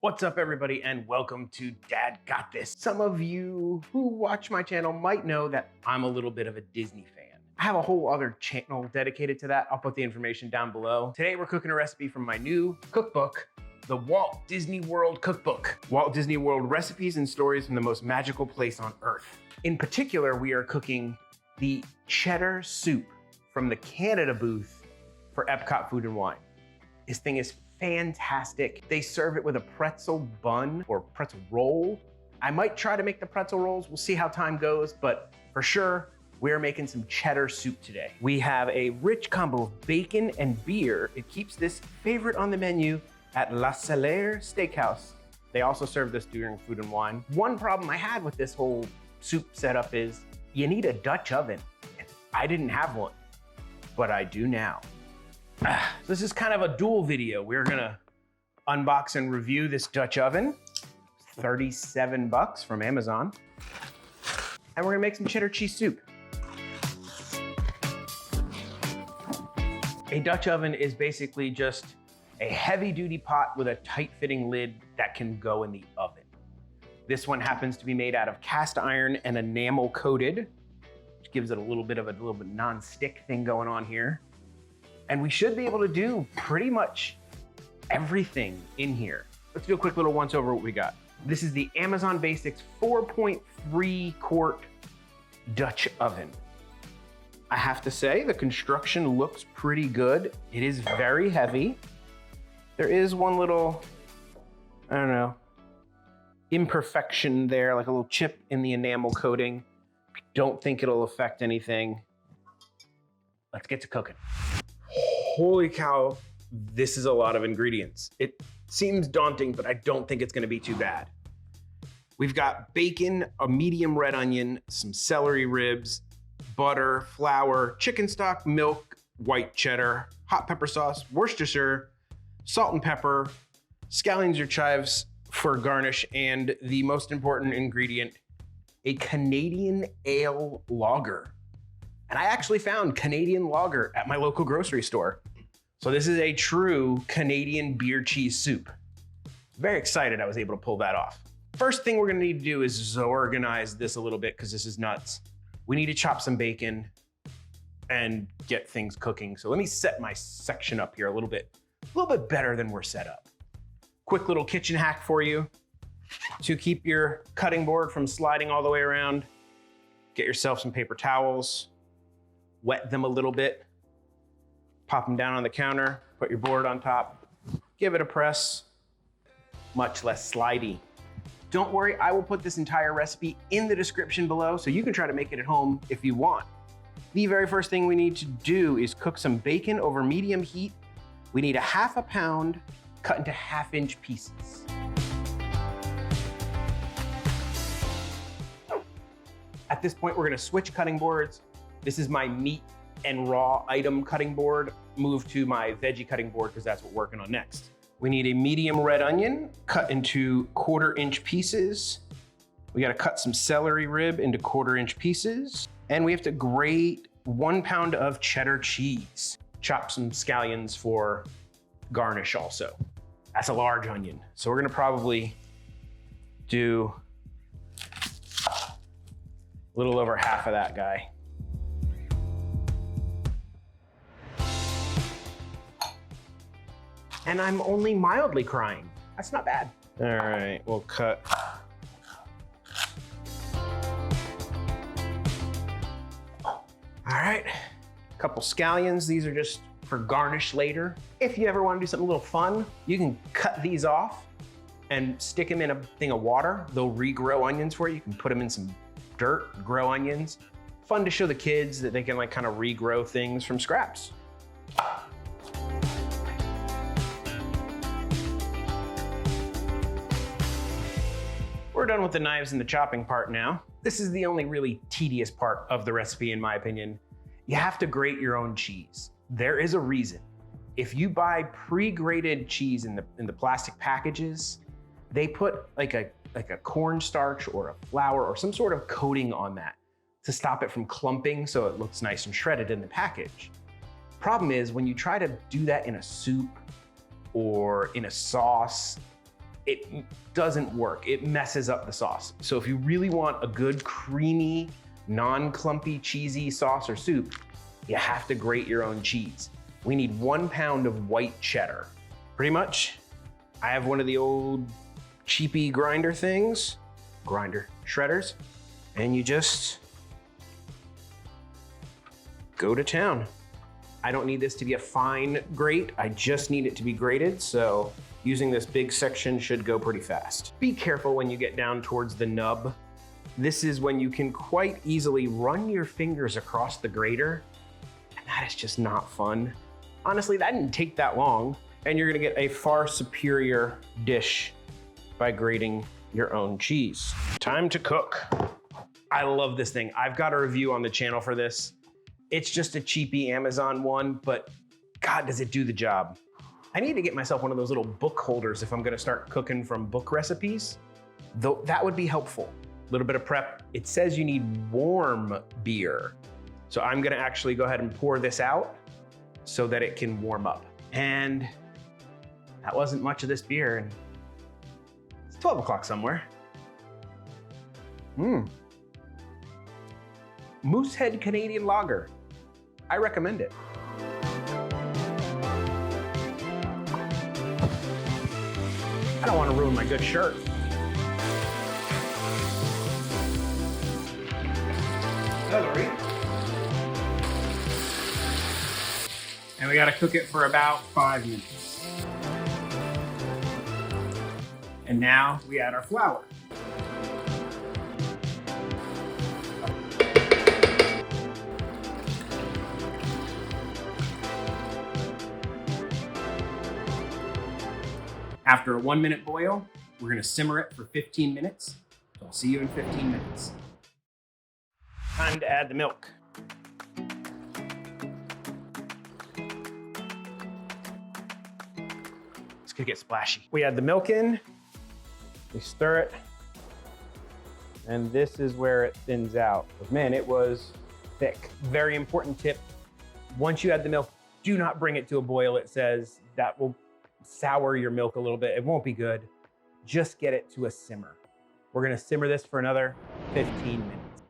What's up, everybody, and welcome to Dad Got This. Some of you who watch my channel might know that I'm a little bit of a Disney fan. I have a whole other channel dedicated to that. I'll put the information down below. Today, we're cooking a recipe from my new cookbook, the Walt Disney World Cookbook. Walt Disney World recipes and stories from the most magical place on Earth. In particular, we are cooking the cheddar soup from the Canada booth for Epcot Food and Wine. This thing is fantastic. They serve it with a pretzel bun or pretzel roll. I might try to make the pretzel rolls. We'll see how time goes, but for sure, we're making some cheddar soup today. We have a rich combo of bacon and beer. It keeps this favorite on the menu at La Celery Steakhouse. They also serve this during Food and Wine. One problem I had with this whole soup setup is you need a Dutch oven. I didn't have one, but I do now. This is kind of a dual video. We're gonna unbox and review this Dutch oven, 37 bucks from Amazon. And we're gonna make some cheddar cheese soup. A Dutch oven is basically just a heavy duty pot with a tight fitting lid that can go in the oven. This one happens to be made out of cast iron and enamel coated, which gives it a little bit non-stick thing going on here. And we should be able to do pretty much everything in here. Let's do a quick little once over what we got. This is the Amazon Basics 4.3 quart Dutch oven. I have to say, the construction looks pretty good. It is very heavy. There is one little, I don't know, imperfection there, like a little chip in the enamel coating. I don't think it'll affect anything. Let's get to cooking. Holy cow, this is a lot of ingredients. It seems daunting, but I don't think it's gonna be too bad. We've got bacon, a medium red onion, some celery ribs, butter, flour, chicken stock, milk, white cheddar, hot pepper sauce, Worcestershire, salt and pepper, scallions or chives for garnish, and the most important ingredient, a Canadian ale lager. And I actually found Canadian lager at my local grocery store. So this is a true Canadian beer cheese soup. Very excited I was able to pull that off. First thing we're gonna need to do is organize this a little bit because this is nuts. We need to chop some bacon and get things cooking. So let me set my section up here a little bit better than we're set up. Quick little kitchen hack for you to keep your cutting board from sliding all the way around. Get yourself some paper towels. Wet them a little bit, pop them down on the counter, put your board on top, give it a press, much less slidey. Don't worry, I will put this entire recipe in the description below so you can try to make it at home if you want. The very first thing we need to do is cook some bacon over medium heat. We need a half a pound cut into 1/2-inch pieces. At this point, we're gonna switch cutting boards. This is my meat and raw item cutting board. Move to my veggie cutting board because that's what we're working on next. We need a medium red onion cut into 1/4-inch pieces. We gotta cut some celery rib into 1/4-inch pieces. And we have to grate 1 pound of cheddar cheese. Chop some scallions for garnish also. That's a large onion. So we're gonna probably do a little over half of that guy. And I'm only mildly crying. That's not bad. All right, we'll cut. All right, a couple scallions. These are just for garnish later. If you ever want to do something a little fun, you can cut these off and stick them in a thing of water. They'll regrow onions for you. You can put them in some dirt, grow onions. Fun to show the kids that they can like kind of regrow things from scraps. We're done with the knives and the chopping part now. This is the only really tedious part of the recipe, in my opinion. You have to grate your own cheese. There is a reason. If you buy pre-grated cheese in the plastic packages, they put like a cornstarch or a flour or some sort of coating on that to stop it from clumping so it looks nice and shredded in the package. Problem is when you try to do that in a soup or in a sauce, it doesn't work. It messes up the sauce. So if you really want a good, creamy, non-clumpy, cheesy sauce or soup, you have to grate your own cheese. We need 1 pound of white cheddar. Pretty much, I have one of the old cheapy grinder things, shredders, and you just go to town. I don't need this to be a fine grate. I just need it to be grated, so using this big section should go pretty fast. Be careful when you get down towards the nub. This is when you can quite easily run your fingers across the grater, and that is just not fun. Honestly, that didn't take that long, and you're gonna get a far superior dish by grating your own cheese. Time to cook. I love this thing. I've got a review on the channel for this. It's just a cheapy Amazon one, but God, does it do the job. I need to get myself one of those little book holders if I'm gonna start cooking from book recipes. Though that would be helpful. A little bit of prep. It says you need warm beer. So I'm gonna actually go ahead and pour this out so that it can warm up. And that wasn't much of this beer, and it's 12 o'clock somewhere. Moosehead Canadian Lager. I recommend it. I don't want to ruin my good shirt. Celery. And we gotta cook it for about 5 minutes. And now we add our flour. After a 1 minute boil, we're gonna simmer it for 15 minutes. So I'll see you in 15 minutes. Time to add the milk. It's gonna get splashy. We add the milk in, we stir it, and this is where it thins out. Man, it was thick. Very important tip. Once you add the milk, do not bring it to a boil. It says that will sour your milk a little bit. It won't be good. Just get it to a simmer. We're gonna simmer this for another 15 minutes.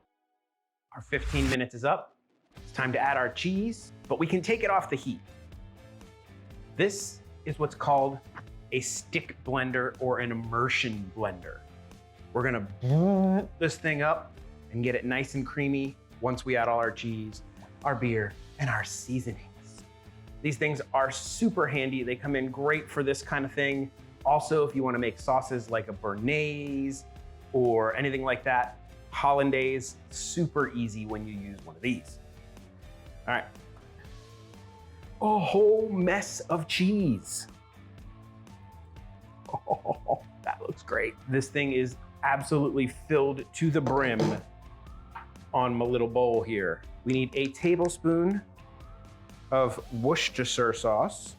Our 15 minutes is up. It's time to add our cheese, but we can take it off the heat. This is what's called a stick blender or an immersion blender. We're gonna blend this thing up and get it nice and creamy once we add all our cheese, our beer, and our seasonings. These things are super handy. They come in great for this kind of thing. Also, if you want to make sauces like a béarnaise or anything like that, hollandaise, super easy when you use one of these. All right. A whole mess of cheese. Oh, that looks great. This thing is absolutely filled to the brim on my little bowl here. We need a tablespoon of Worcestershire sauce,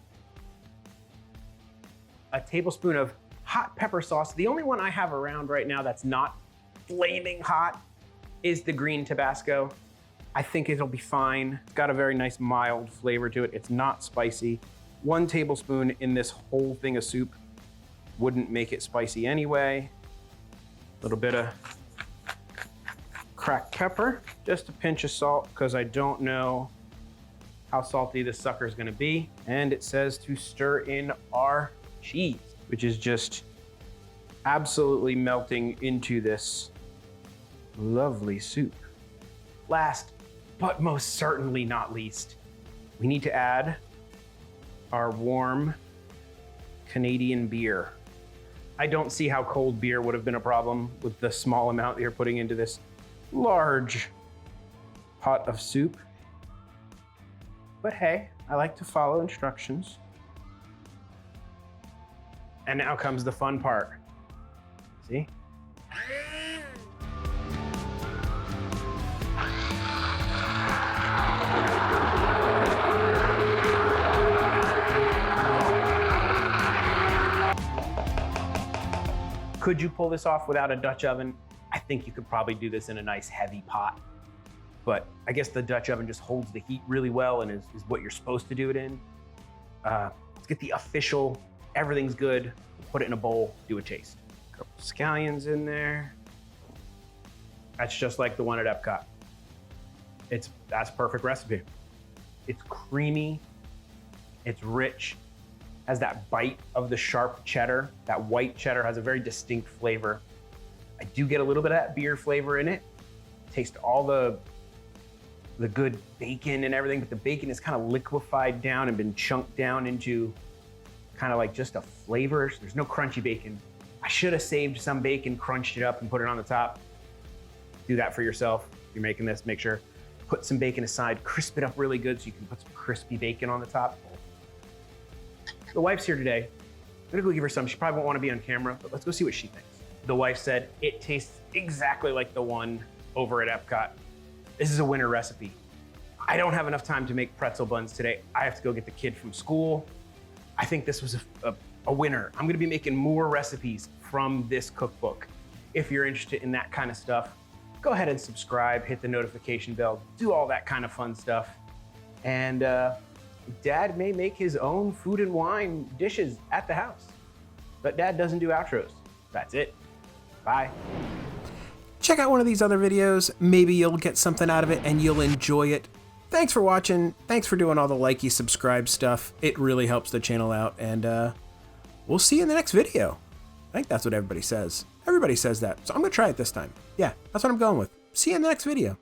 a tablespoon of hot pepper sauce. The only one I have around right now that's not flaming hot is the green Tabasco. I think it'll be fine. It's got a very nice mild flavor to it. It's not spicy. 1 tablespoon in this whole thing of soup wouldn't make it spicy anyway. A little bit of cracked pepper, just a pinch of salt, because I don't know how salty this sucker is gonna be. And it says to stir in our cheese, which is just absolutely melting into this lovely soup. Last, but most certainly not least, we need to add our warm Canadian beer. I don't see how cold beer would have been a problem with the small amount that you're putting into this large pot of soup. But hey, I like to follow instructions. And now comes the fun part. See? Could you pull this off without a Dutch oven? I think you could probably do this in a nice heavy pot. But I guess the Dutch oven just holds the heat really well and is what you're supposed to do it in. Let's get the official, everything's good, put it in a bowl, do a taste. A couple scallions in there. That's just like the one at Epcot. That's a perfect recipe. It's creamy, it's rich, has that bite of the sharp cheddar. That white cheddar has a very distinct flavor. I do get a little bit of that beer flavor in it. Taste all the good bacon and everything, but the bacon is kind of liquefied down and been chunked down into kind of like just a flavor. There's no crunchy bacon. I should have saved some bacon, crunched it up and put it on the top. Do that for yourself. If you're making this, make sure put some bacon aside, crisp it up really good so you can put some crispy bacon on the top. The wife's here today. I'm gonna go give her some. She probably won't want to be on camera, but let's go see what she thinks. The wife said it tastes exactly like the one over at Epcot. This is a winner recipe. I don't have enough time to make pretzel buns today. I have to go get the kid from school. I think this was a winner. I'm gonna be making more recipes from this cookbook. If you're interested in that kind of stuff, go ahead and subscribe, hit the notification bell, do all that kind of fun stuff. And Dad may make his own food and wine dishes at the house, but Dad doesn't do outros. That's it. Bye. Check out one of these other videos. Maybe you'll get something out of it and you'll enjoy it. Thanks for watching. Thanks for doing all the likey, subscribe stuff. It really helps the channel out, and we'll see you in the next video. I think that's what everybody says. Everybody says that, so I'm gonna try it this time. Yeah, that's what I'm going with. See you in the next video.